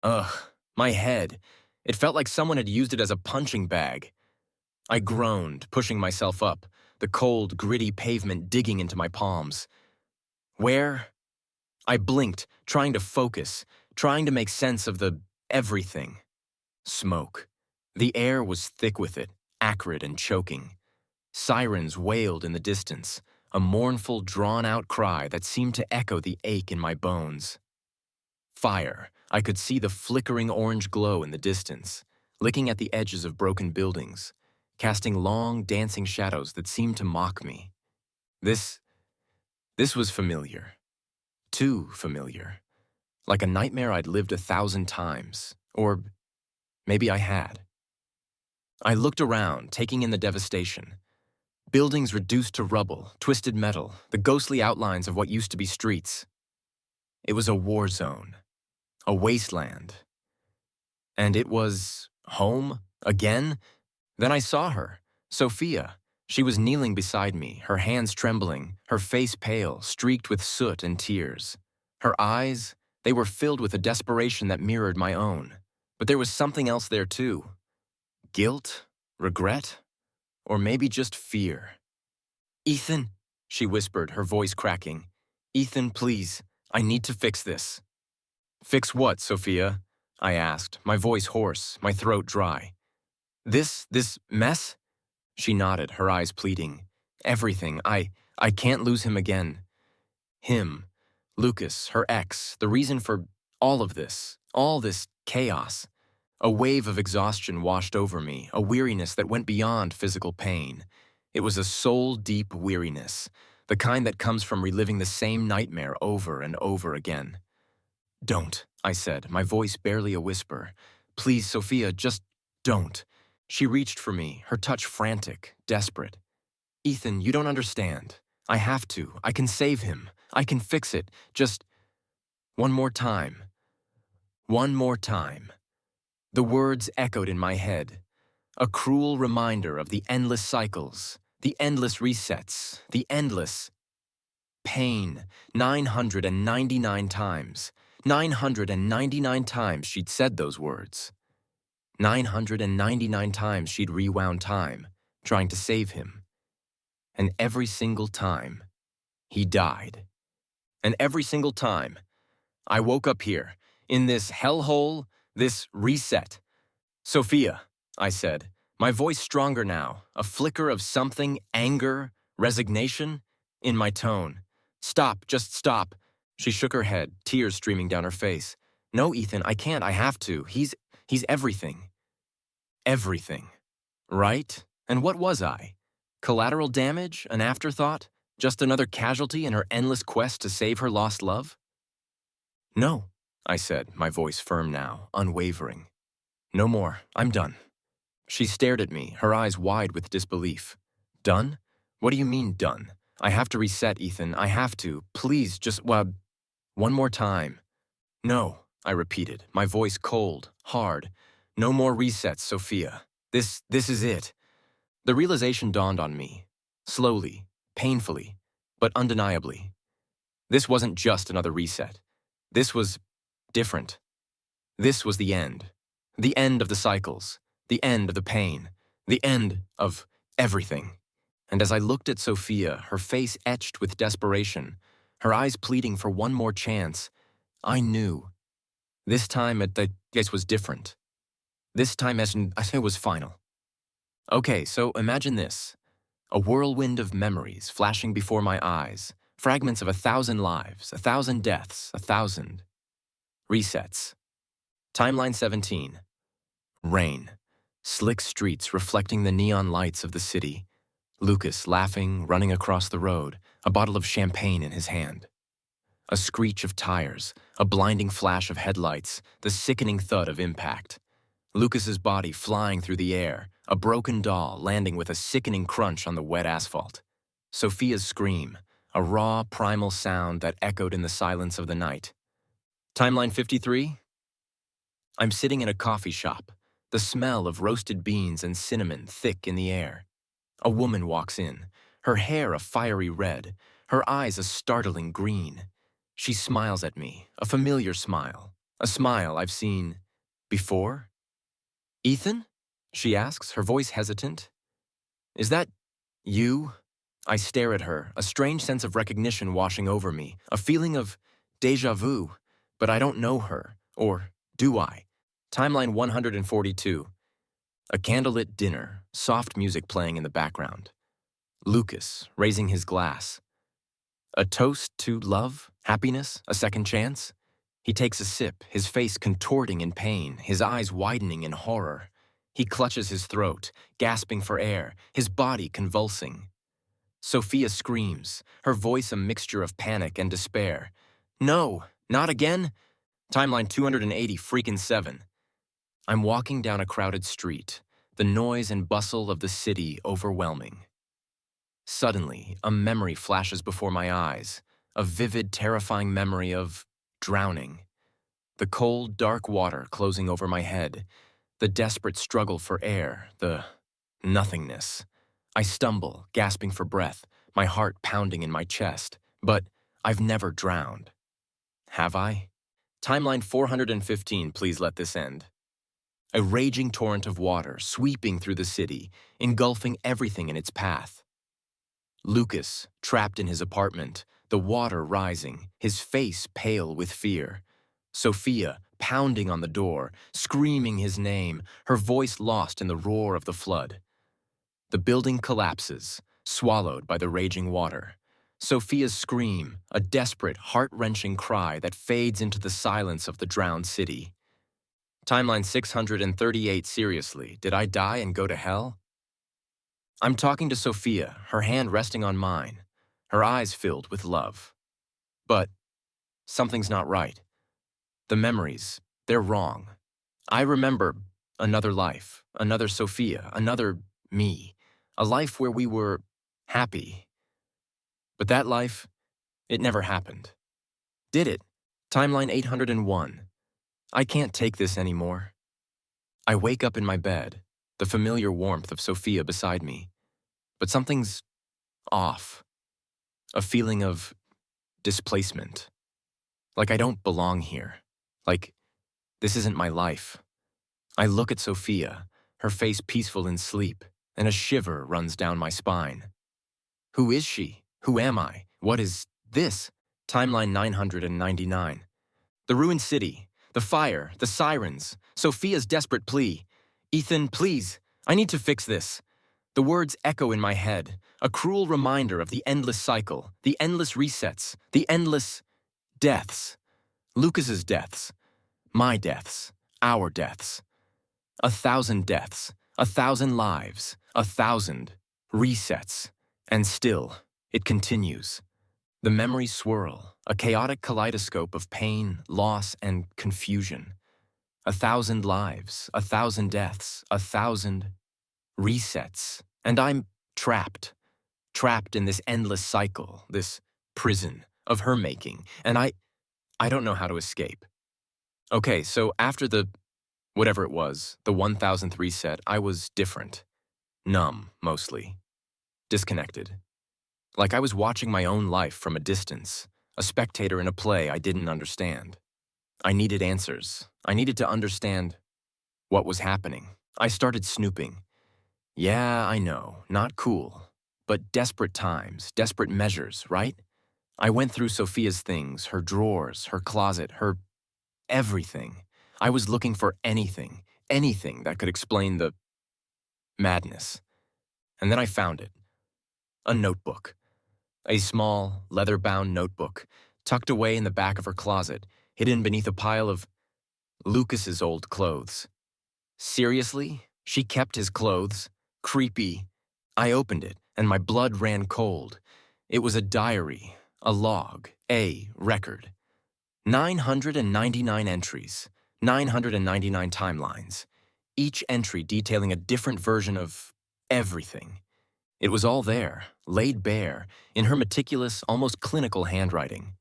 Ugh, my head. It felt like someone had used it as a punching bag. I groaned, pushing myself up, the cold, gritty pavement digging into my palms. Where? I blinked, trying to focus, trying to make sense of the everything. Smoke. The air was thick with it, acrid and choking. Sirens wailed in the distance, a mournful, drawn-out cry that seemed to echo the ache in my bones. Fire. I could see the flickering orange glow in the distance, licking at the edges of broken buildings, casting long, dancing shadows that seemed to mock me. This was familiar. Too familiar. Like a nightmare I'd lived 1,000 times. Or maybe I had. I looked around, taking in the devastation. Buildings reduced to rubble, twisted metal, the ghostly outlines of what used to be streets. It was a war zone. A wasteland. And it was home again? Then I saw her, Sophia. She was kneeling beside me, her hands trembling, her face pale, streaked with soot and tears. Her eyes, they were filled with a desperation that mirrored my own. But there was something else there too. Guilt? Regret? Or maybe just fear. "Ethan," she whispered, her voice cracking. "Ethan, please, I need to fix this." "Fix what, Sophia?" I asked, my voice hoarse, my throat dry. This mess?" She nodded, her eyes pleading. "Everything. I can't lose him again." Him. Lucas, her ex, the reason for all of this, all this chaos. A wave of exhaustion washed over me, a weariness that went beyond physical pain. It was a soul-deep weariness, the kind that comes from reliving the same nightmare over and over again. "Don't," I said, my voice barely a whisper. "Please, Sophia, just don't." She reached for me, her touch frantic, desperate. "Ethan, you don't understand. I have to. I can save him. I can fix it. Just one more time. One more time." The words echoed in my head, a cruel reminder of the endless cycles, the endless resets, the endless pain. 999 times. 999 times she'd said those words. 999 times she'd rewound time, trying to save him. And every single time, he died. And every single time, I woke up here, in this hellhole, this reset. "Sophia," I said, my voice stronger now, a flicker of something, anger, resignation, in my tone. "Stop, just stop." She shook her head, tears streaming down her face. "No, Ethan, I can't, I have to. He's everything." Everything. Right? And what was I? Collateral damage? An afterthought? Just another casualty in her endless quest to save her lost love? "No," I said, my voice firm now, unwavering. "No more. I'm done." She stared at me, her eyes wide with disbelief. "Done? What do you mean, done? I have to reset, Ethan. I have to. Please, just, one more time." "No," I repeated, my voice cold, hard. "No more resets, Sophia. This is it." The realization dawned on me, slowly, painfully, but undeniably. This wasn't just another reset. This was different. This was the end. The end of the cycles. The end of the pain. The end of everything. And as I looked at Sophia, her face etched with desperation, her eyes pleading for one more chance, I knew. This time the case was different. This time it was final. Okay, so imagine this. A whirlwind of memories flashing before my eyes, fragments of 1,000 lives, 1,000 deaths, 1,000 resets. Timeline 17. Rain. Slick streets reflecting the neon lights of the city. Lucas laughing, running across the road, a bottle of champagne in his hand. A screech of tires, a blinding flash of headlights, the sickening thud of impact. Lucas's body flying through the air, a broken doll landing with a sickening crunch on the wet asphalt. Sophia's scream, a raw, primal sound that echoed in the silence of the night. Timeline 53? I'm sitting in a coffee shop, the smell of roasted beans and cinnamon thick in the air. A woman walks in, her hair a fiery red, her eyes a startling green. She smiles at me, a familiar smile, A smile I've seen before. Ethan? She asks, her voice hesitant. Is that you? I stare at her, a strange sense of recognition washing over me, a feeling of déjà vu, but I don't know her. Or do I? Timeline 142. A candlelit dinner, soft music playing in the background. Lucas, raising his glass. A toast to love, happiness, a second chance? He takes a sip, his face contorting in pain, his eyes widening in horror. He clutches his throat, gasping for air, his body convulsing. Sophia screams, her voice a mixture of panic and despair. No, not again? Timeline 280 freaking 7. I'm walking down a crowded street, the noise and bustle of the city overwhelming. Suddenly, a memory flashes before my eyes, a vivid, terrifying memory of drowning. The cold, dark water closing over my head, the desperate struggle for air, the nothingness. I stumble, gasping for breath, my heart pounding in my chest. But I've never drowned. Have I? Timeline 415, please let this end. A raging torrent of water sweeping through the city, engulfing everything in its path. Lucas, trapped in his apartment, the water rising, his face pale with fear. Sophia, pounding on the door, screaming his name, her voice lost in the roar of the flood. The building collapses, swallowed by the raging water. Sophia's scream, a desperate, heart-wrenching cry that fades into the silence of the drowned city. Timeline 638, seriously, did I die and go to hell? I'm talking to Sophia, her hand resting on mine, her eyes filled with love. But something's not right. The memories, they're wrong. I remember another life, another Sophia, another me, a life where we were happy. But that life, it never happened. Did it? Timeline 801. I can't take this anymore. I wake up in my bed, the familiar warmth of Sophia beside me. But something's off. A feeling of displacement. Like I don't belong here. Like this isn't my life. I look at Sophia, her face peaceful in sleep, and a shiver runs down my spine. Who is she? Who am I? What is this? Timeline 999. The ruined city, the fire, the sirens, Sophia's desperate plea. Ethan, please, I need to fix this. The words echo in my head, a cruel reminder of the endless cycle, the endless resets, the endless deaths. Lucas's deaths, my deaths, our deaths. 1,000 deaths, 1,000 lives, 1,000 resets. And still, it continues. The memories swirl, a chaotic kaleidoscope of pain, loss, and confusion. 1,000 lives, 1,000 deaths, 1,000 resets. And I'm trapped in this endless cycle, this prison of her making, and I don't know how to escape. Okay, so after whatever it was, the 1,000th reset, I was different. Numb, mostly. Disconnected. Like I was watching my own life from a distance, a spectator in a play I didn't understand. I needed answers. I needed to understand what was happening. I started snooping. Yeah, I know, not cool. But desperate times, desperate measures, right? I went through Sophia's things, her drawers, her closet, her everything. I was looking for anything that could explain the madness. And then I found it. A notebook. A small, leather-bound notebook, tucked away in the back of her closet, hidden beneath a pile of Lucas's old clothes. Seriously? She kept his clothes? Creepy. I opened it, and my blood ran cold. It was a diary, a log, a record. 999 entries, 999 timelines, each entry detailing a different version of everything. It was all there, laid bare, in her meticulous, almost clinical handwriting.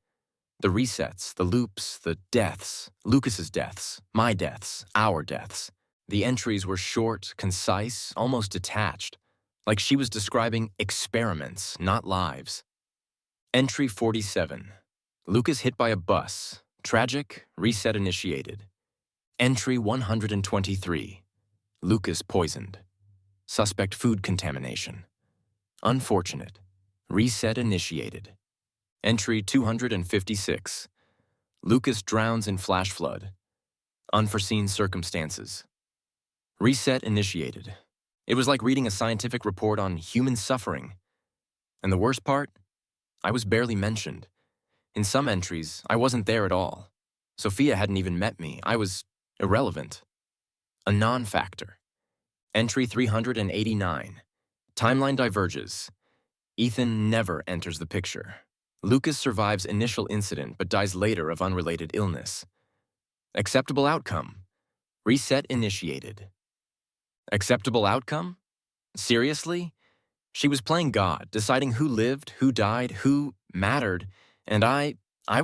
The resets, the loops, the deaths, Lucas's deaths, my deaths, our deaths. The entries were short, concise, almost detached, like she was describing experiments, not lives. Entry 47. Lucas hit by a bus, Tragic, reset initiated. Entry 123. Lucas poisoned. Suspect food contamination. Unfortunate. Reset initiated. Entry 256. Lucas drowns in flash flood. Unforeseen circumstances. Reset initiated. It was like reading a scientific report on human suffering. And the worst part? I was barely mentioned. In some entries, I wasn't there at all. Sophia hadn't even met me. I was irrelevant. A non-factor. Entry 389. Timeline diverges. Ethan never enters the picture. Lucas survives initial incident but dies later of unrelated illness. Acceptable outcome. Reset initiated. Acceptable outcome? Seriously? She was playing God, deciding who lived, who died, who mattered, and I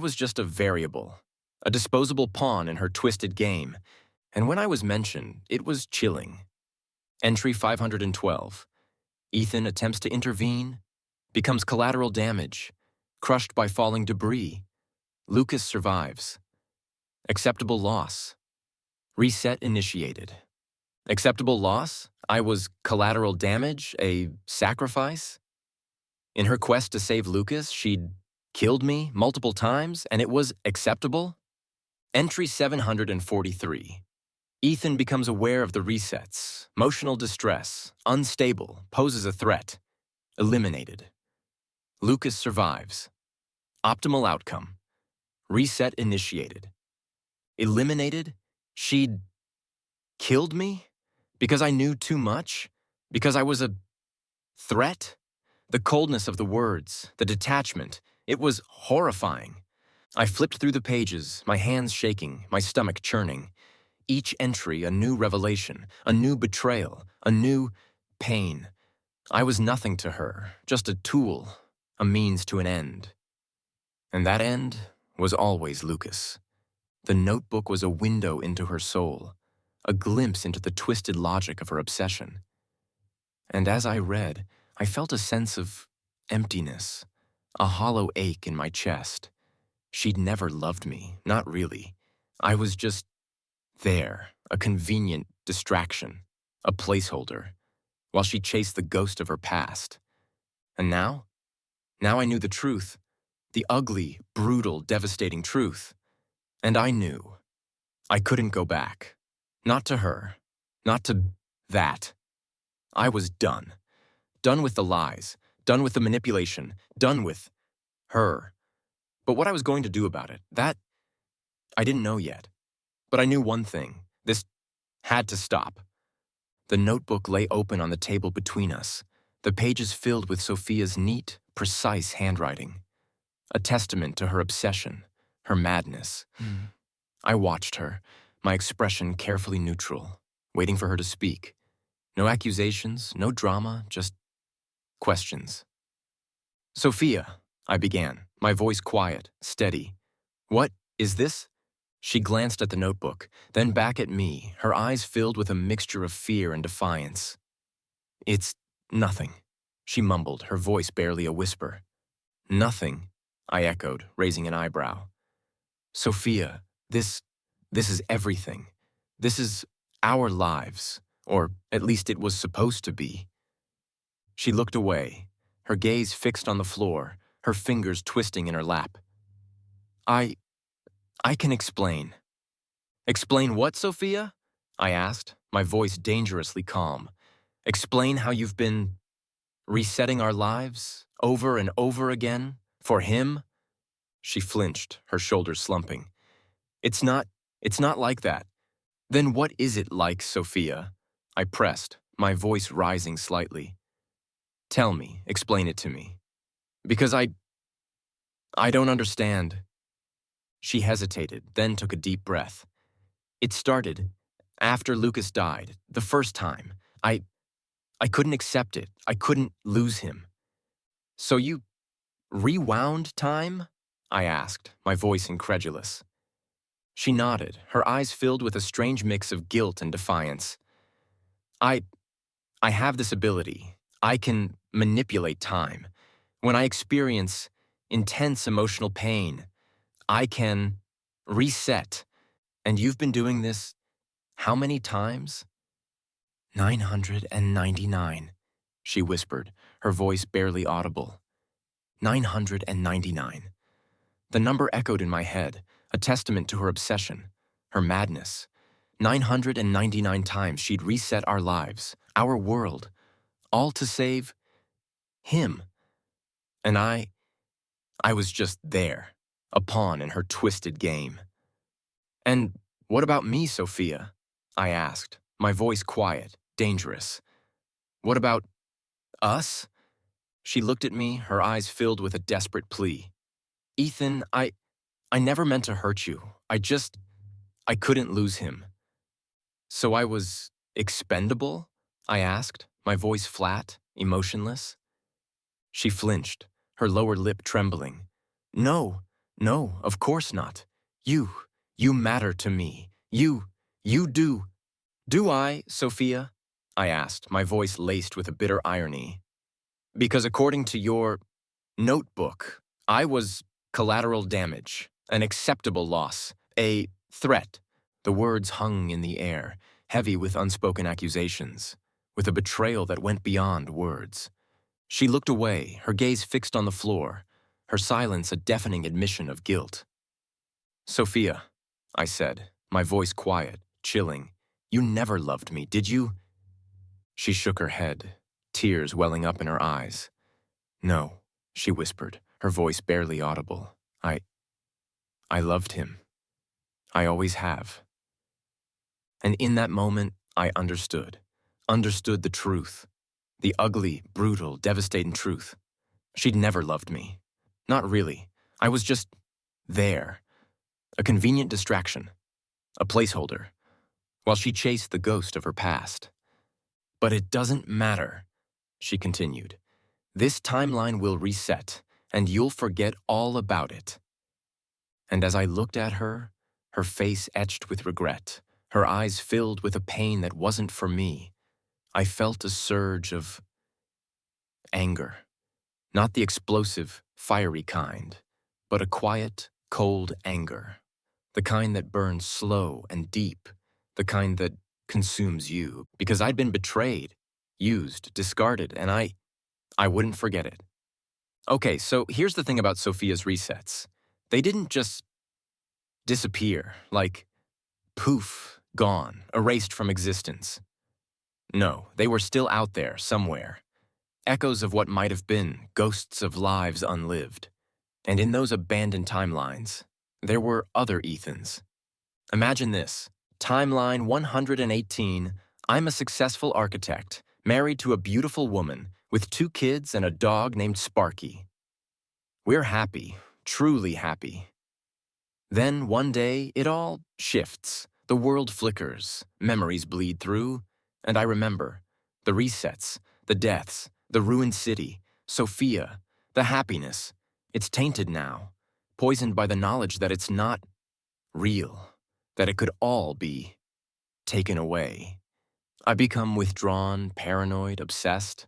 was just a variable, a disposable pawn in her twisted game. And when I was mentioned, it was chilling. Entry 512. Ethan attempts to intervene, becomes collateral damage, crushed by falling debris. Lucas survives. Acceptable loss. Reset initiated. Acceptable loss? I was collateral damage, a sacrifice? In her quest to save Lucas, she'd killed me multiple times, and it was acceptable? Entry 743. Ethan becomes aware of the resets. Emotional distress, unstable, poses a threat. Eliminated. Lucas survives. Optimal outcome. Reset initiated. Eliminated? She'd killed me? Because I knew too much? Because I was a threat? The coldness of the words, the detachment, it was horrifying. I flipped through the pages, my hands shaking, my stomach churning. Each entry a new revelation, a new betrayal, a new pain. I was nothing to her, just a tool, a means to an end. And that end was always Lucas. The notebook was a window into her soul, a glimpse into the twisted logic of her obsession. And as I read, I felt a sense of emptiness, a hollow ache in my chest. She'd never loved me, not really. I was just there, a convenient distraction, a placeholder, while she chased the ghost of her past. And now? Now I knew the truth, the ugly, brutal, devastating truth. And I knew. I couldn't go back. Not to her. Not to that. I was done. Done with the lies. Done with the manipulation. Done with her. But what I was going to do about it, that I didn't know yet. But I knew one thing. This had to stop. The notebook lay open on the table between us, the pages filled with Sophia's neat, precise handwriting. A testament to her obsession, her madness. I watched her, my expression carefully neutral, waiting for her to speak. No accusations, no drama, just questions. Sophia, I began, my voice quiet, steady. What is this? She glanced at the notebook, then back at me, her eyes filled with a mixture of fear and defiance. It's nothing, she mumbled, her voice barely a whisper. Nothing, I echoed, raising an eyebrow. Sophia, this is everything. This is our lives, or at least it was supposed to be. She looked away, her gaze fixed on the floor, her fingers twisting in her lap. I can explain. Explain what, Sophia? I asked, my voice dangerously calm. Explain how you've been resetting our lives over and over again for him? She flinched, her shoulders slumping. It's not like that. Then what is it like, Sophia? I pressed, my voice rising slightly. Tell me, explain it to me. Because I don't understand. She hesitated, then took a deep breath. It started after Lucas died, the first time. I couldn't accept it. I couldn't lose him. So you rewound time? I asked, my voice incredulous. She nodded, her eyes filled with a strange mix of guilt and defiance. I have this ability. I can manipulate time. When I experience intense emotional pain, I can Reset. And you've been doing this how many times? 999, she whispered, her voice barely audible. 999. The number echoed in my head, a testament to her obsession, her madness. 999 times she'd reset our lives, our world, all to save him. And I was just there, a pawn in her twisted game. And what about me, Sophia? I asked, my voice quiet, dangerous. What about us? She looked at me, her eyes filled with a desperate plea. Ethan, I never meant to hurt you. I couldn't lose him. So I was expendable? I asked, my voice flat, emotionless. She flinched, her lower lip trembling. No, no, of course not. You matter to me. You do. Do I, Sophia? I asked, my voice laced with a bitter irony. Because according to your notebook, I was collateral damage, an acceptable loss, a threat. The words hung in the air, heavy with unspoken accusations, with a betrayal that went beyond words. She looked away, her gaze fixed on the floor, her silence a deafening admission of guilt. Sophia, I said, my voice quiet, chilling, you never loved me, did you? She shook her head, tears welling up in her eyes. No, she whispered, her voice barely audible. I loved him. I always have. And in that moment, I understood the truth, the ugly, brutal, devastating truth. She'd never loved me. Not really. I was just there, a convenient distraction, a placeholder, while she chased the ghost of her past. But it doesn't matter, she continued. This timeline will reset, and you'll forget all about it. And as I looked at her, her face etched with regret, her eyes filled with a pain that wasn't for me, I felt a surge of anger. Not the explosive, fiery kind, but a quiet, cold anger. The kind that burns slow and deep, the kind that consumes you, because I'd been betrayed, used, discarded, and I wouldn't forget it. Okay, so here's the thing about Sophia's resets. They didn't just disappear, like poof, gone, erased from existence. No, they were still out there, somewhere. Echoes of what might have been, ghosts of lives unlived. And in those abandoned timelines, there were other Ethans. Imagine this. Timeline 118, I'm a successful architect, married to a beautiful woman, with 2 kids and a dog named Sparky. We're happy, truly happy. Then one day, it all shifts. The world flickers, memories bleed through, and I remember the resets, the deaths, the ruined city, Sophia, the happiness. It's tainted now, poisoned by the knowledge that it's not real, that it could all be taken away. I become withdrawn, paranoid, obsessed.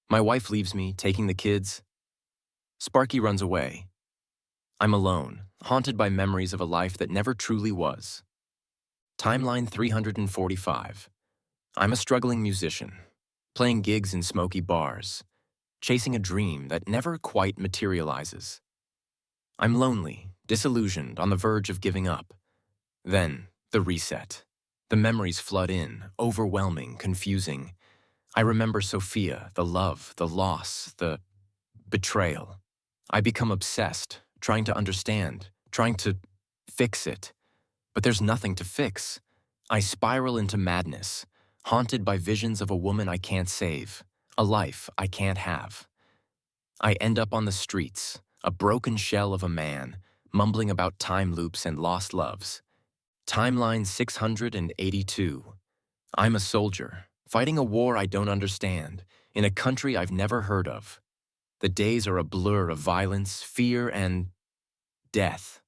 My wife leaves me, taking the kids. Sparky runs away. I'm alone, haunted by memories of a life that never truly was. Timeline 345. I'm a struggling musician, playing gigs in smoky bars, chasing a dream that never quite materializes. I'm lonely, disillusioned, on the verge of giving up. Then, the reset. The memories flood in, overwhelming, confusing. I remember Sophia, the love, the loss, the betrayal. I become obsessed, trying to understand, trying to fix it. But there's nothing to fix. I spiral into madness, haunted by visions of a woman I can't save, a life I can't have. I end up on the streets, a broken shell of a man, mumbling about time loops and lost loves. Timeline 682. I'm a soldier, fighting a war I don't understand, in a country I've never heard of. The days are a blur of violence, fear, and death.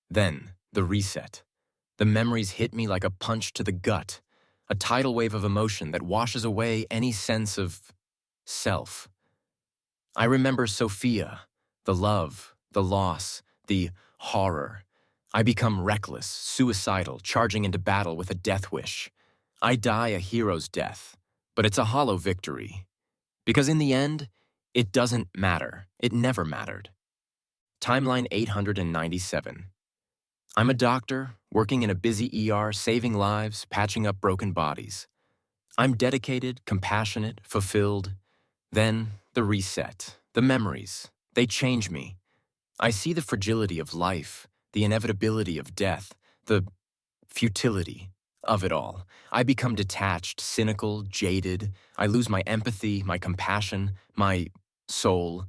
Then, the reset. The memories hit me like a punch to the gut, a tidal wave of emotion that washes away any sense of self. I remember Sophia, the love, the loss, the horror. I become reckless, suicidal, charging into battle with a death wish. I die a hero's death, but it's a hollow victory. Because in the end, it doesn't matter. It never mattered. Timeline 897. I'm a doctor, working in a busy ER, saving lives, patching up broken bodies. I'm dedicated, compassionate, fulfilled. Then, the reset, the memories, they change me. I see the fragility of life, the inevitability of death, the futility of it all. I become detached, cynical, jaded. I lose my empathy, my compassion, my soul.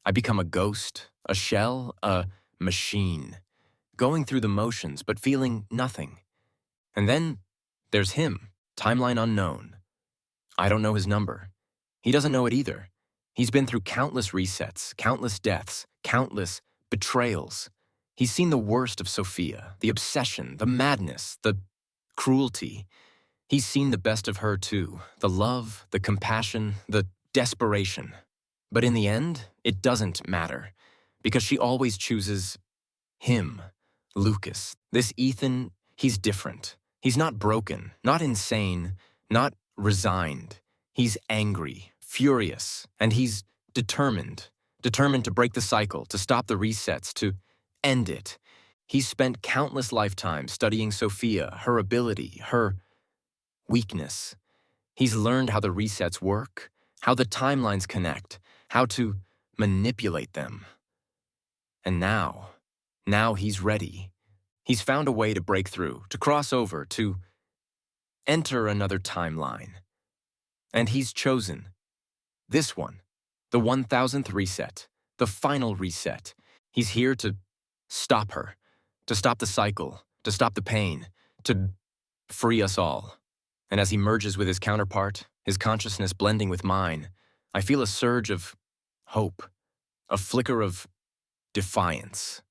I become a ghost, a shell, a machine, going through the motions but feeling nothing. And then there's him, timeline unknown. I don't know his number. He doesn't know it either. He's been through countless resets, countless deaths, countless betrayals. He's seen the worst of Sophia, the obsession, the madness, the cruelty. He's seen the best of her too, the love, the compassion, the desperation. But in the end, it doesn't matter, because she always chooses him, Lucas. This Ethan, he's different. He's not broken, not insane, not resigned. He's angry, furious, and he's determined. Determined to break the cycle, to stop the resets, to end it. He's spent countless lifetimes studying Sophia, her ability, her weakness. He's learned how the resets work, how the timelines connect, how to manipulate them. And now he's ready. He's found a way to break through, to cross over, to enter another timeline. And he's chosen this one, the 1000th reset, the final reset. He's here to stop her, to stop the cycle, to stop the pain, to free us all. And as he merges with his counterpart, his consciousness blending with mine, I feel a surge of hope, a flicker of defiance.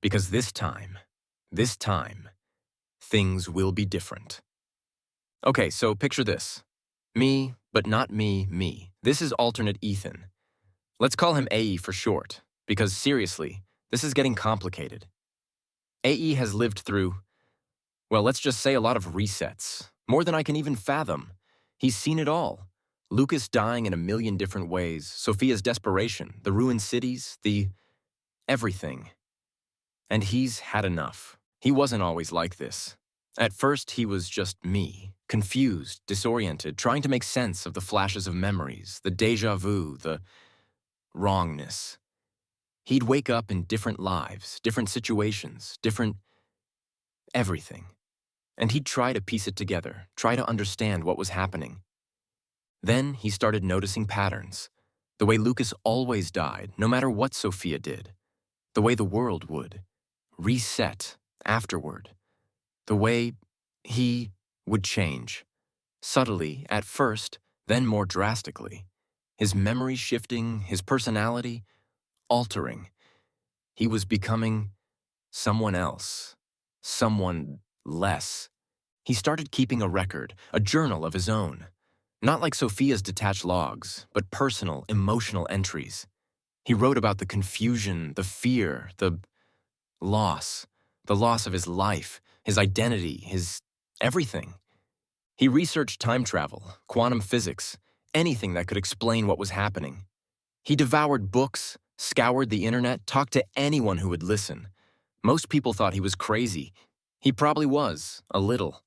Because this time, things will be different. Okay, so picture this. Me, but not me. This is alternate Ethan. Let's call him AE for short, because seriously, this is getting complicated. AE has lived through, well, let's just say a lot of resets, more than I can even fathom. He's seen it all. Lucas dying in a million different ways, Sophia's desperation, the ruined cities, the everything. And he's had enough. He wasn't always like this. At first, he was just me, confused, disoriented, trying to make sense of the flashes of memories, the déjà vu, the wrongness. He'd wake up in different lives, different situations, different everything. And he'd try to piece it together, try to understand what was happening. Then he started noticing patterns, the way Lucas always died, no matter what Sophia did, the way the world would reset afterward, the way he would change, subtly at first, then more drastically, his memory shifting, his personality altering. He was becoming someone else, someone less. He started keeping a record, a journal of his own, not like Sophia's detached logs, but personal, emotional entries. He wrote about the confusion, the fear, the loss of his life, his identity, his everything. He researched time travel, quantum physics, anything that could explain what was happening. He devoured books, scoured the internet, talked to anyone who would listen. Most people thought he was crazy. He probably was, a little.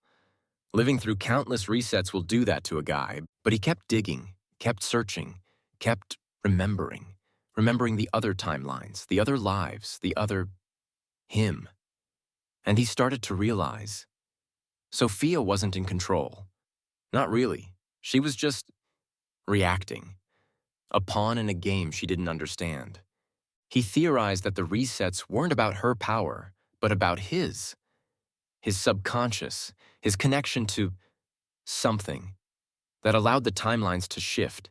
Living through countless resets will do that to a guy, but he kept digging, kept searching, kept remembering the other timelines, the other lives, the other him. And he started to realize Sophia wasn't in control. Not really. She was just reacting. A pawn in a game she didn't understand. He theorized that the resets weren't about her power, but about his subconscious, his connection to something that allowed the timelines to shift.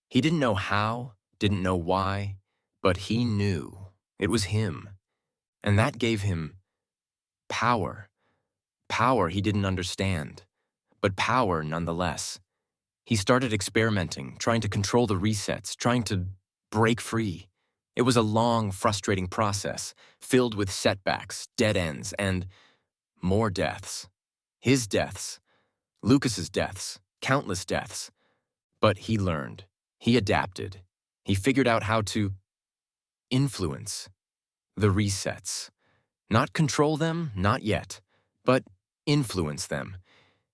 He didn't know how, didn't know why, but he knew it was him. And that gave him power. Power he didn't understand, but power nonetheless. He started experimenting, trying to control the resets, trying to break free. It was a long, frustrating process, filled with setbacks, dead ends, and more deaths. His deaths, Lucas's deaths, countless deaths. But he learned. He adapted. He figured out how to influence the resets. Not control them, not yet, but influence them.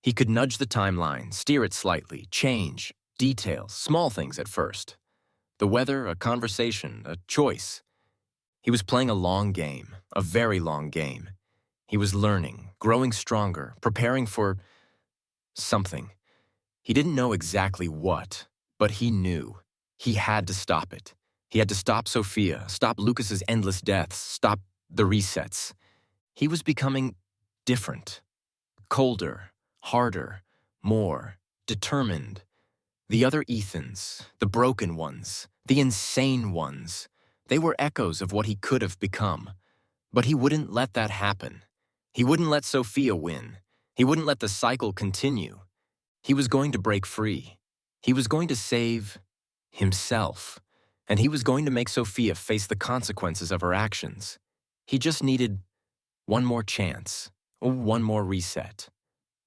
He could nudge the timeline, steer it slightly, change, details, small things at first. The weather, a conversation, a choice. He was playing a long game, a very long game. He was learning, growing stronger, preparing for something. He didn't know exactly what, but he knew. He had to stop it. He had to stop Sophia, stop Lucas's endless deaths, stop the resets. He was becoming different, colder, harder, more determined. The other Ethans, the broken ones, the insane ones, they were echoes of what he could have become. But he wouldn't let that happen. He wouldn't let Sophia win. He wouldn't let the cycle continue. He was going to break free. He was going to save himself. And he was going to make Sophia face the consequences of her actions. He just needed one more chance, one more reset,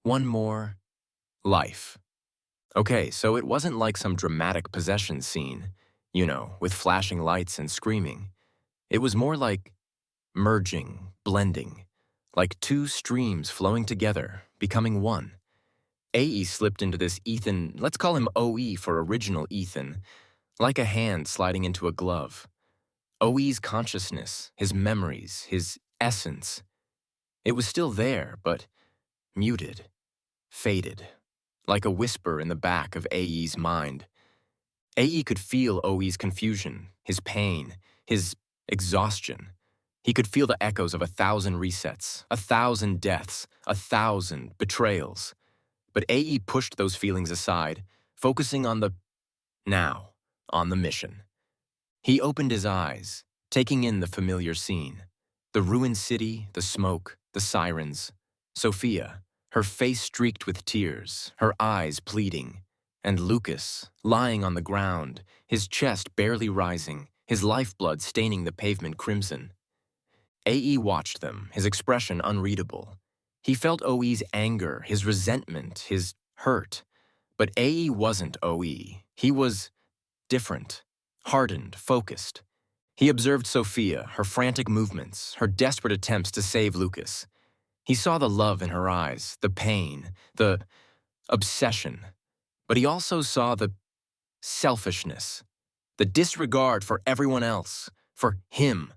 one more life. Okay, so it wasn't like some dramatic possession scene, with flashing lights and screaming. It was more like merging, blending, like two streams flowing together, becoming one. AE slipped into this Ethan, let's call him OE for original Ethan, like a hand sliding into a glove. OE's consciousness, his memories, his essence. It was still there, but muted, faded, like a whisper in the back of AE's mind. AE could feel OE's confusion, his pain, his exhaustion. He could feel the echoes of 1,000 resets, 1,000 deaths, 1,000 betrayals. But AE pushed those feelings aside, focusing on the now, on the mission. He opened his eyes, taking in the familiar scene. The ruined city, the smoke, the sirens. Sophia, her face streaked with tears, her eyes pleading. And Lucas, lying on the ground, his chest barely rising, his lifeblood staining the pavement crimson. AE watched them, his expression unreadable. He felt OE's anger, his resentment, his hurt. But AE wasn't OE. He was different, hardened, focused. He observed Sophia, her frantic movements, her desperate attempts to save Lucas. He saw the love in her eyes, the pain, the obsession. But he also saw the selfishness, the disregard for everyone else, for him.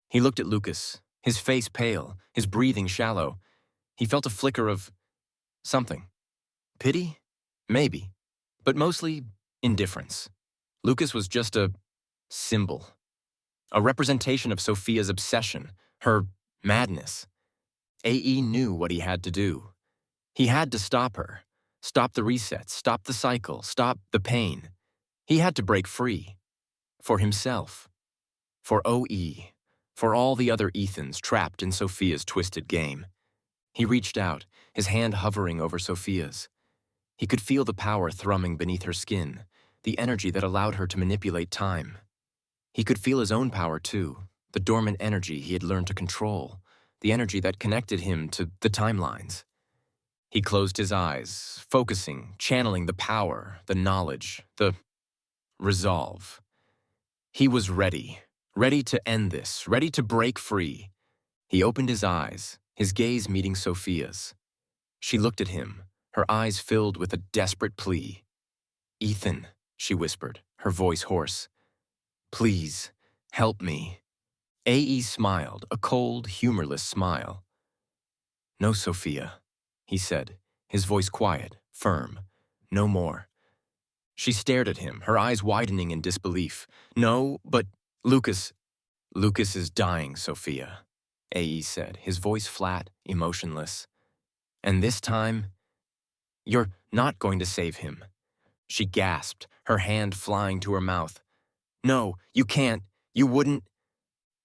He looked at Lucas, his face pale, his breathing shallow. He felt a flicker of something. Pity? Maybe. But mostly indifference. Lucas was just a symbol. A representation of Sophia's obsession, her madness. AE knew what he had to do. He had to stop her. Stop the resets, stop the cycle, stop the pain. He had to break free. For himself. For OE. For all the other Ethans trapped in Sophia's twisted game. He reached out, his hand hovering over Sophia's. He could feel the power thrumming beneath her skin, the energy that allowed her to manipulate time. He could feel his own power too, the dormant energy he had learned to control, the energy that connected him to the timelines. He closed his eyes, focusing, channeling the power, the knowledge, the resolve. He was ready to end this, ready to break free. He opened his eyes, his gaze meeting Sophia's. She looked at him, her eyes filled with a desperate plea. "Ethan," she whispered, her voice hoarse. "Please, help me." AE smiled, a cold, humorless smile. "No, Sophia," he said, his voice quiet, firm. "No more." She stared at him, her eyes widening in disbelief. "No, but Lucas is dying, Sophia," AE said, his voice flat, emotionless. "And this time, you're not going to save him." She gasped, her hand flying to her mouth. "No, you can't. You wouldn't."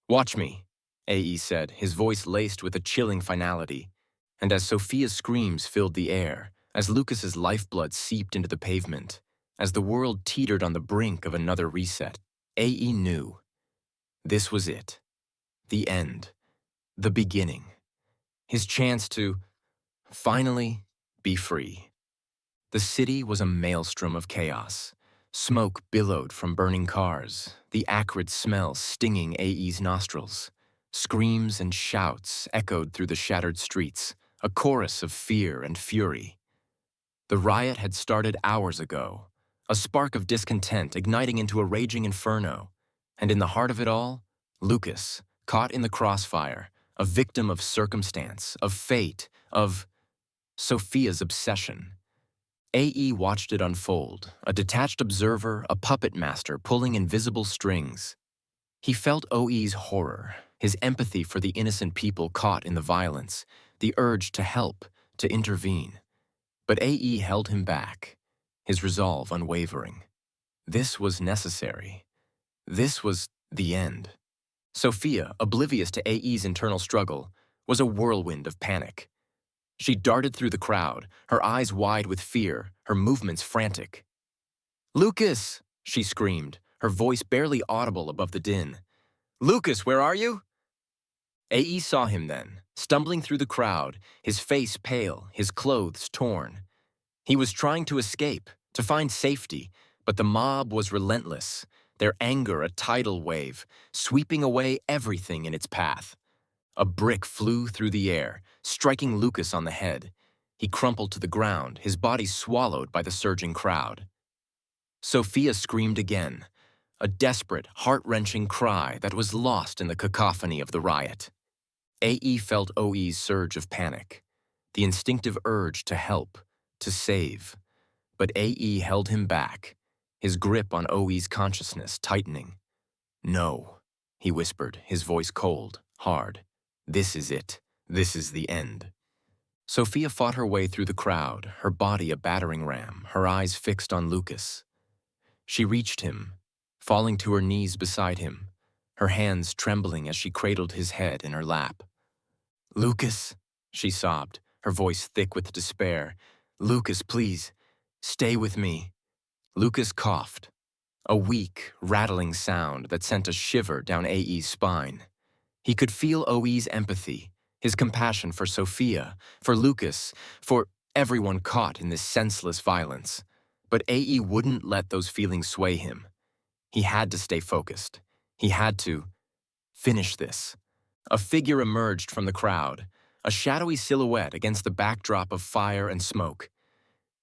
"Watch me," AE said, his voice laced with a chilling finality. And as Sophia's screams filled the air, as Lucas's lifeblood seeped into the pavement, as the world teetered on the brink of another reset, AE knew. This was it. The end. The beginning. His chance to finally be free. The city was a maelstrom of chaos. Smoke billowed from burning cars, the acrid smell stinging AE's nostrils. Screams and shouts echoed through the shattered streets, a chorus of fear and fury. The riot had started hours ago, a spark of discontent igniting into a raging inferno. And in the heart of it all, Lucas, caught in the crossfire, a victim of circumstance, of fate, of Sophia's obsession. AE watched it unfold, a detached observer, a puppet master pulling invisible strings. He felt OE's horror, his empathy for the innocent people caught in the violence, the urge to help, to intervene. But AE held him back, his resolve unwavering. This was necessary. This was the end. Sophia, oblivious to AE's internal struggle, was a whirlwind of panic. She darted through the crowd, her eyes wide with fear, her movements frantic. "Lucas!" she screamed, her voice barely audible above the din. "Lucas, where are you?" AE saw him then, stumbling through the crowd, his face pale, his clothes torn. He was trying to escape, to find safety, but the mob was relentless, their anger a tidal wave, sweeping away everything in its path. A brick flew through the air, striking Lucas on the head. He crumpled to the ground, his body swallowed by the surging crowd. Sophia screamed again, a desperate, heart-wrenching cry that was lost in the cacophony of the riot. AE felt OE's surge of panic, the instinctive urge to help, to save. But AE held him back, his grip on OE's consciousness tightening. "No," he whispered, his voice cold, hard. "This is it. This is the end." Sophia fought her way through the crowd, her body a battering ram, her eyes fixed on Lucas. She reached him, falling to her knees beside him, her hands trembling as she cradled his head in her lap. "Lucas," she sobbed, her voice thick with despair. "Lucas, please, stay with me." Lucas coughed, a weak, rattling sound that sent a shiver down AE's spine. He could feel OE's empathy, his compassion for Sophia, for Lucas, for everyone caught in this senseless violence. But AE wouldn't let those feelings sway him. He had to stay focused. He had to finish this. A figure emerged from the crowd, a shadowy silhouette against the backdrop of fire and smoke.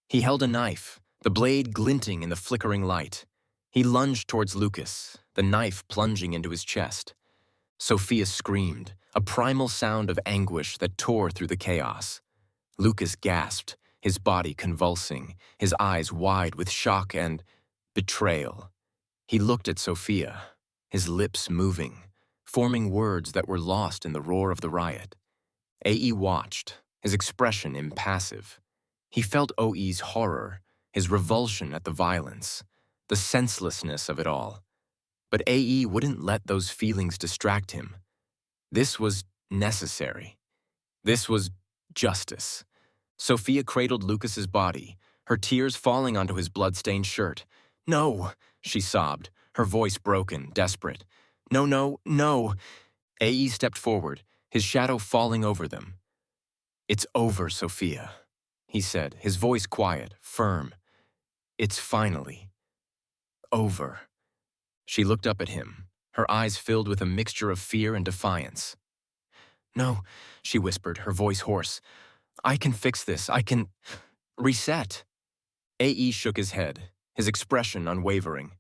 He held a knife, the blade glinting in the flickering light. He lunged towards Lucas, the knife plunging into his chest. Sophia screamed, a primal sound of anguish that tore through the chaos. Lucas gasped, his body convulsing, his eyes wide with shock and betrayal. He looked at Sophia, his lips moving, forming words that were lost in the roar of the riot. AE watched, his expression impassive. He felt OE's horror, his revulsion at the violence, the senselessness of it all. But AE wouldn't let those feelings distract him. This was necessary. This was justice. Sophia cradled Lucas's body, her tears falling onto his blood-stained shirt. "No," she sobbed, her voice broken, desperate. "No, no, no." AE stepped forward, his shadow falling over them. "It's over, Sophia," he said, his voice quiet, firm. "It's finally over." She looked up at him, her eyes filled with a mixture of fear and defiance. "No," she whispered, her voice hoarse. "I can fix this. I can reset." AE shook his head, his expression unwavering.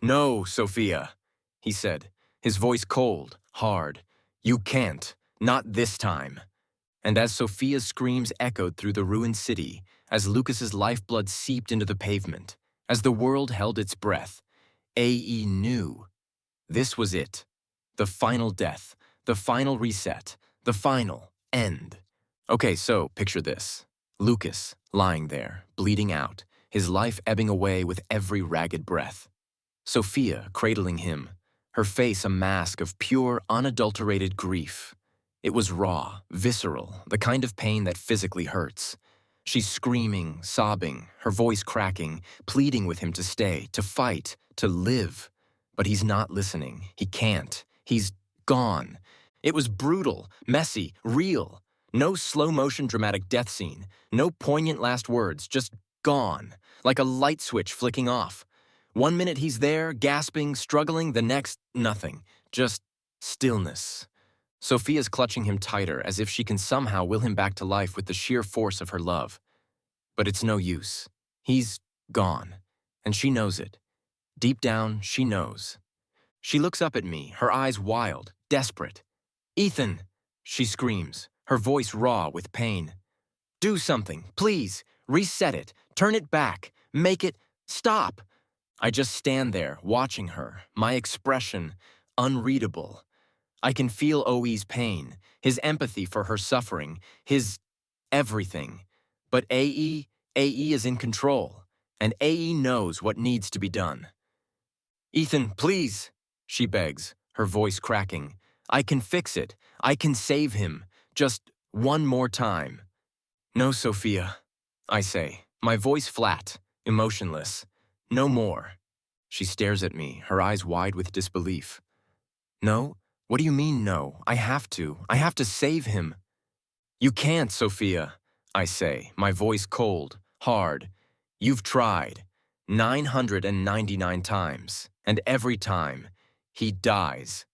"No, Sophia," he said, his voice cold, hard. "You can't. Not this time." And as Sophia's screams echoed through the ruined city, as Lucas's lifeblood seeped into the pavement, as the world held its breath, AE knew this was it. The final death, the final reset, the final end. Okay, so picture this. Lucas, lying there, bleeding out, his life ebbing away with every ragged breath. Sophia cradling him, her face a mask of pure, unadulterated grief. It was raw, visceral, the kind of pain that physically hurts. She's screaming, sobbing, her voice cracking, pleading with him to stay, to fight, to live. But he's not listening. He can't. He's gone. It was brutal, messy, real. No slow-motion dramatic death scene. No poignant last words, just gone, like a light switch flicking off. 1 minute he's there, gasping, struggling, the next, nothing. Just stillness. Sophia's clutching him tighter, as if she can somehow will him back to life with the sheer force of her love. But it's no use. He's gone. And she knows it. Deep down, she knows. She looks up at me, her eyes wild, desperate. "Ethan!" she screams, her voice raw with pain. "Do something, please. Reset it. Turn it back. Make it stop." I just stand there, watching her, my expression unreadable. I can feel OE's pain, his empathy for her suffering, his everything. But AE is in control, and AE knows what needs to be done. "Ethan, please," she begs, her voice cracking. "I can fix it. I can save him. Just one more time." "No, Sophia," I say, my voice flat, emotionless. "No more." She stares at me, her eyes wide with disbelief. "No? What do you mean, no? I have to. I have to save him." "You can't, Sophia," I say, my voice cold, hard. "You've tried 999 times, and every time, he dies."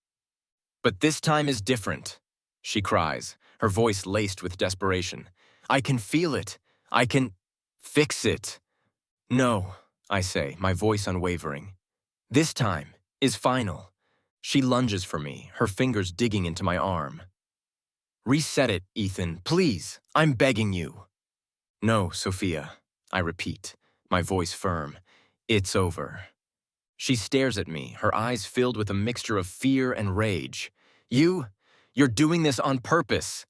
"But this time is different," she cries, her voice laced with desperation. "I can feel it. I can fix it." "No," I say, my voice unwavering. "This time is final." She lunges for me, her fingers digging into my arm. "Reset it, Ethan, please. I'm begging you." "No, Sophia," I repeat, my voice firm. "It's over." She stares at me, her eyes filled with a mixture of fear and rage. You're doing this on purpose,"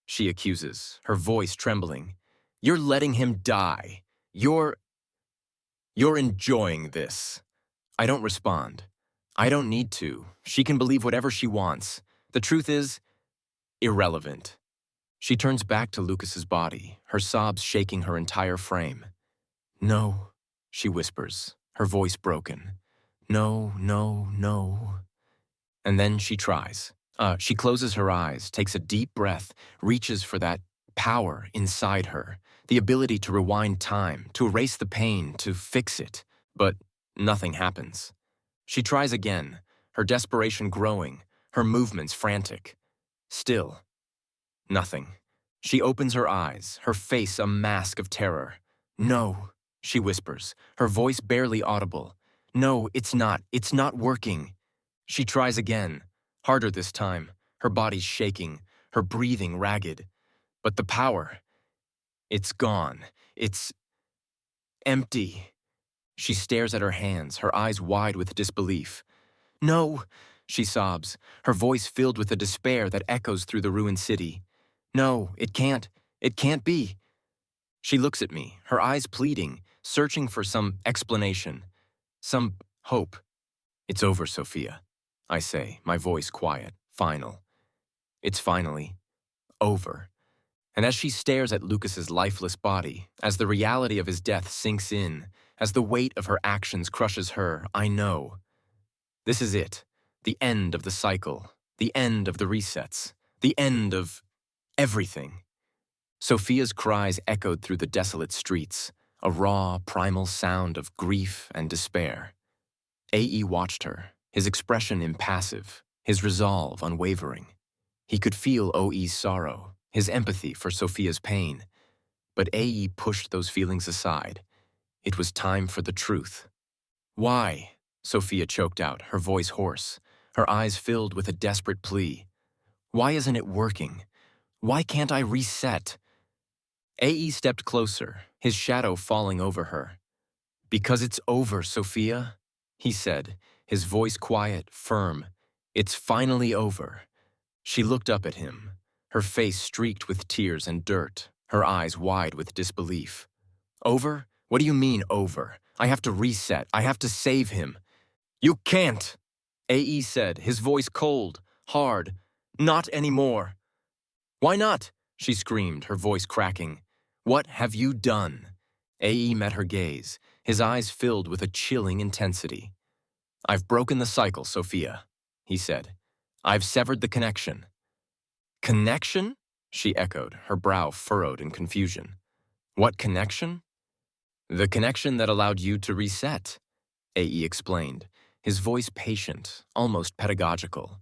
she accuses, her voice trembling. "You're letting him die. You're enjoying this." I don't respond. I don't need to. She can believe whatever she wants. The truth is, irrelevant. She turns back to Lucas's body, her sobs shaking her entire frame. "No," she whispers, her voice broken. "No, no, no." And then she tries. She closes her eyes, takes a deep breath, reaches for that power inside her, the ability to rewind time, to erase the pain, to fix it. But nothing happens. She tries again, her desperation growing, her movements frantic. Still, nothing. She opens her eyes, her face a mask of terror. "No," she whispers, her voice barely audible. "No, it's not working." She tries again, harder this time, her body shaking, her breathing ragged. But the power, it's gone. It's empty. She stares at her hands, her eyes wide with disbelief. "No," she sobs, her voice filled with a despair that echoes through the ruined city. "No, it can't be." She looks at me, her eyes pleading, searching for some explanation, some hope. "It's over, Sophia," I say, my voice quiet, final. It's finally over. And as she stares at Lucas's lifeless body, as the reality of his death sinks in, as the weight of her actions crushes her, I know. This is it, the end of the cycle, the end of the resets, the end of everything. Sophia's cries echoed through the desolate streets, a raw, primal sound of grief and despair. AE watched her, his expression impassive, his resolve unwavering. He could feel OE's sorrow, his empathy for Sophia's pain. But AE pushed those feelings aside. It was time for the truth. "Why?" Sophia choked out, her voice hoarse, her eyes filled with a desperate plea. "Why isn't it working? Why can't I reset?" AE stepped closer, his shadow falling over her. "Because it's over, Sophia," he said, his voice quiet, firm. "It's finally over." She looked up at him, her face streaked with tears and dirt, her eyes wide with disbelief. "Over? What do you mean, over? I have to reset. I have to save him." "You can't," AE said, his voice cold, hard. "Not anymore." "Why not?" she screamed, her voice cracking. "What have you done?" AE met her gaze, his eyes filled with a chilling intensity. "I've broken the cycle, Sophia," he said. I've severed the connection. Connection? She echoed, her brow furrowed in confusion. What connection? The connection that allowed you to reset, AE explained, his voice patient, almost pedagogical.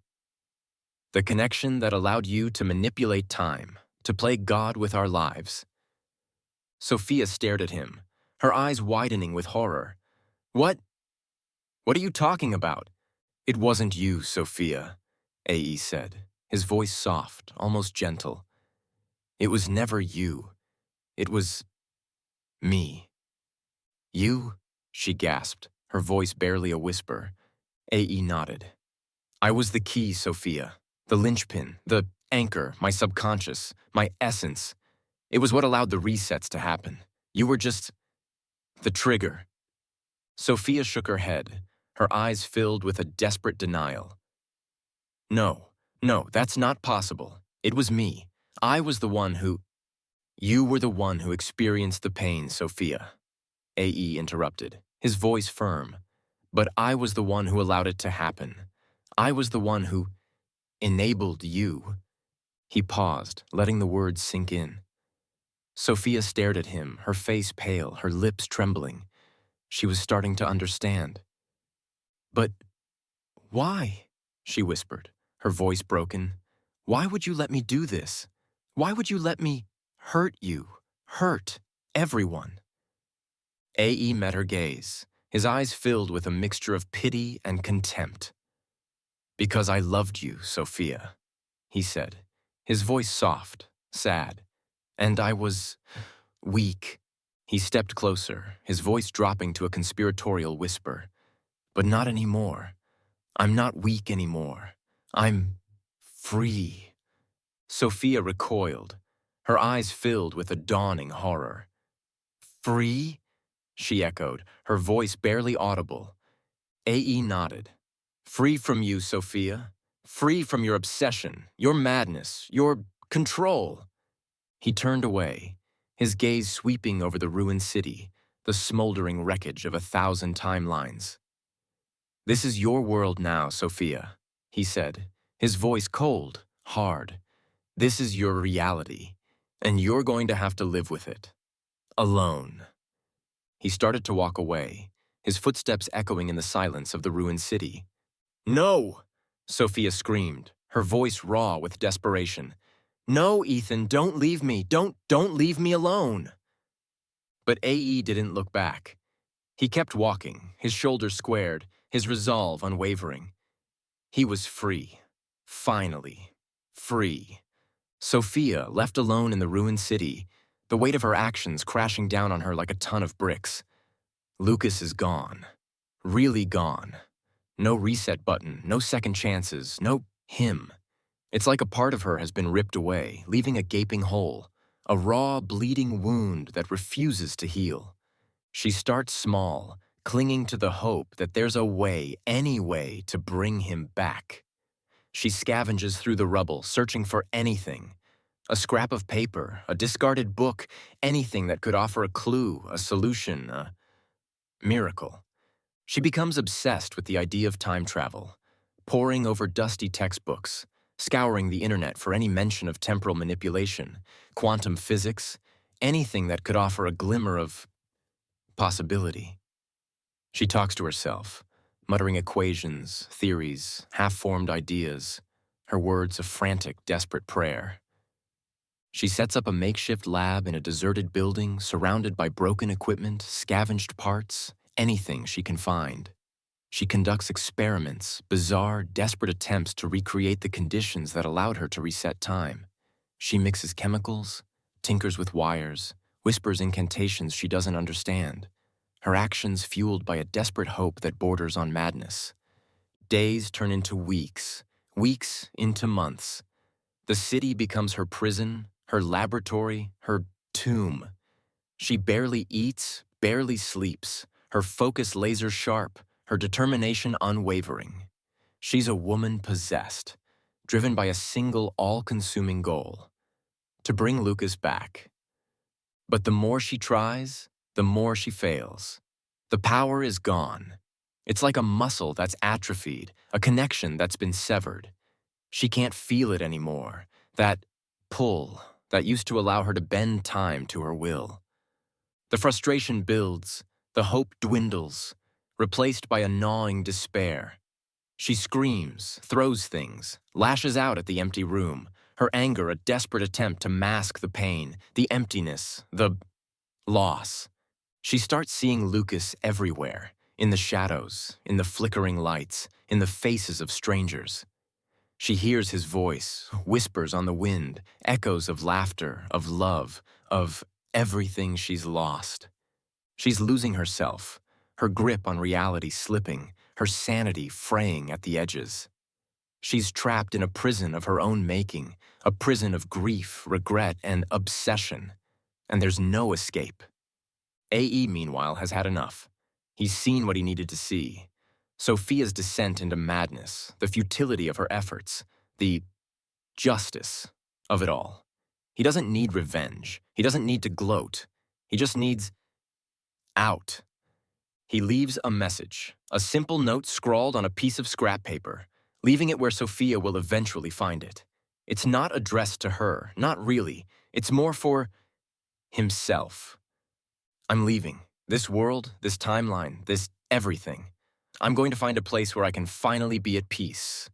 The connection that allowed you to manipulate time, to play God with our lives. Sophia stared at him, her eyes widening with horror. What? What are you talking about? It wasn't you, Sophia, AE said, his voice soft, almost gentle. It was never you. It was me. You? She gasped, her voice barely a whisper. AE nodded. I was the key, Sophia. The linchpin, the anchor, my subconscious, my essence. It was what allowed the resets to happen. You were just the trigger. Sophia shook her head, her eyes filled with a desperate denial. No, that's not possible. It was me. I was the one who… You were the one who experienced the pain, Sophia, AE interrupted, his voice firm. But I was the one who allowed it to happen. I was the one who enabled you. He paused, letting the words sink in. Sophia stared at him, her face pale, her lips trembling. She was starting to understand. But why? She whispered, her voice broken. Why would you let me do this? Why would you let me hurt you, hurt everyone? AE met her gaze, his eyes filled with a mixture of pity and contempt. Because I loved you, Sophia, he said, his voice soft, sad. And I was weak. He stepped closer, his voice dropping to a conspiratorial whisper. But not anymore. I'm not weak anymore. I'm free. Sophia recoiled, her eyes filled with a dawning horror. Free? She echoed, her voice barely audible. AE nodded. Free from you, Sophia. Free from your obsession, your madness, your control. He turned away, his gaze sweeping over the ruined city, the smoldering wreckage of 1,000 timelines. This is your world now, Sophia, he said, his voice cold, hard. This is your reality, and you're going to have to live with it. Alone. He started to walk away, his footsteps echoing in the silence of the ruined city. No! Sophia screamed, her voice raw with desperation. No, Ethan, don't leave me. Don't leave me alone. But AE didn't look back. He kept walking, his shoulders squared, his resolve unwavering. He was free. Finally. Free. Sophia, left alone in the ruined city, the weight of her actions crashing down on her like a ton of bricks. Lucas is gone. Really gone. No reset button, no second chances, no him. It's like a part of her has been ripped away, leaving a gaping hole, a raw, bleeding wound that refuses to heal. She starts small, clinging to the hope that there's a way, any way, to bring him back. She scavenges through the rubble, searching for anything. A scrap of paper, a discarded book, anything that could offer a clue, a solution, a miracle. She becomes obsessed with the idea of time travel, poring over dusty textbooks, scouring the internet for any mention of temporal manipulation, quantum physics, anything that could offer a glimmer of possibility. She talks to herself, muttering equations, theories, half-formed ideas, her words a frantic, desperate prayer. She sets up a makeshift lab in a deserted building surrounded by broken equipment, scavenged parts, anything she can find. She conducts experiments, bizarre, desperate attempts to recreate the conditions that allowed her to reset time. She mixes chemicals, tinkers with wires, whispers incantations she doesn't understand, her actions fueled by a desperate hope that borders on madness. Days turn into weeks, weeks into months. The city becomes her prison, her laboratory, her tomb. She barely eats, barely sleeps, her focus laser sharp, her determination unwavering. She's a woman possessed, driven by a single all-consuming goal: to bring Lucas back. But the more she tries, the more she fails. The power is gone. It's like a muscle that's atrophied, a connection that's been severed. She can't feel it anymore, that pull that used to allow her to bend time to her will. The frustration builds, the hope dwindles, replaced by a gnawing despair. She screams, throws things, lashes out at the empty room, her anger a desperate attempt to mask the pain, the emptiness, the loss. She starts seeing Lucas everywhere, in the shadows, in the flickering lights, in the faces of strangers. She hears his voice, whispers on the wind, echoes of laughter, of love, of everything she's lost. She's losing herself, her grip on reality slipping, her sanity fraying at the edges. She's trapped in a prison of her own making, a prison of grief, regret, and obsession. And there's no escape. AE, meanwhile, has had enough. He's seen what he needed to see. Sophia's descent into madness, the futility of her efforts, the justice of it all. He doesn't need revenge. He doesn't need to gloat. He just needs out. He leaves a message, a simple note scrawled on a piece of scrap paper, leaving it where Sophia will eventually find it. It's not addressed to her, not really. It's more for himself. I'm leaving. This world, this timeline, this everything. I'm going to find a place where I can finally be at peace,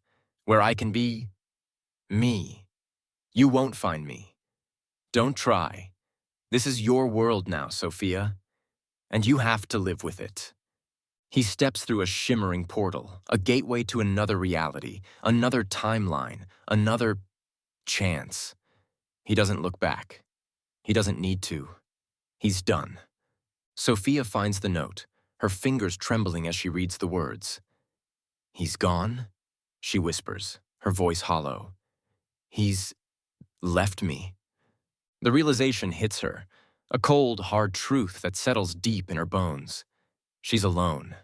where I can be me. You won't find me. Don't try. This is your world now, Sophia, and you have to live with it. He steps through a shimmering portal, a gateway to another reality, another timeline, another chance. He doesn't look back. He doesn't need to. He's done. Sophia finds the note, her fingers trembling as she reads the words. He's gone, she whispers, her voice hollow. He's left me. The realization hits her, a cold, hard truth that settles deep in her bones. She's alone,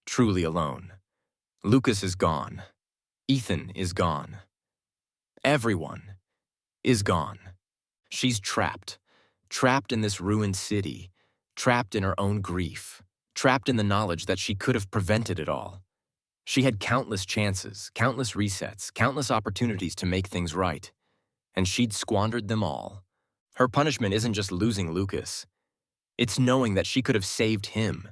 truly alone. Lucas is gone. Ethan is gone. Everyone is gone. She's trapped in this ruined city, trapped in her own grief, trapped in the knowledge that she could have prevented it all. She had countless chances, countless resets, countless opportunities to make things right, and she'd squandered them all. Her punishment isn't just losing Lucas. It's knowing that she could have saved him.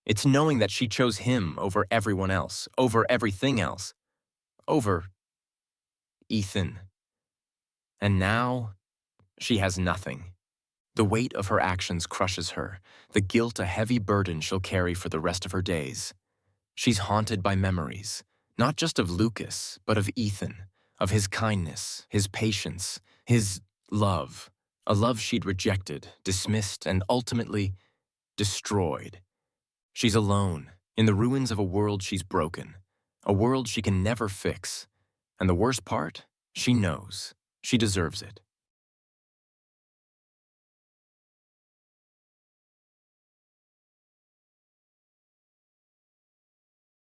It's knowing that she chose him over everyone else, over everything else, over Ethan. And now, she has nothing. The weight of her actions crushes her, the guilt a heavy burden she'll carry for the rest of her days. She's haunted by memories, not just of Lucas, but of Ethan, of his kindness, his patience, his love, a love she'd rejected, dismissed, and ultimately destroyed. She's alone, in the ruins of a world she's broken, a world she can never fix. And the worst part, she knows. She deserves it.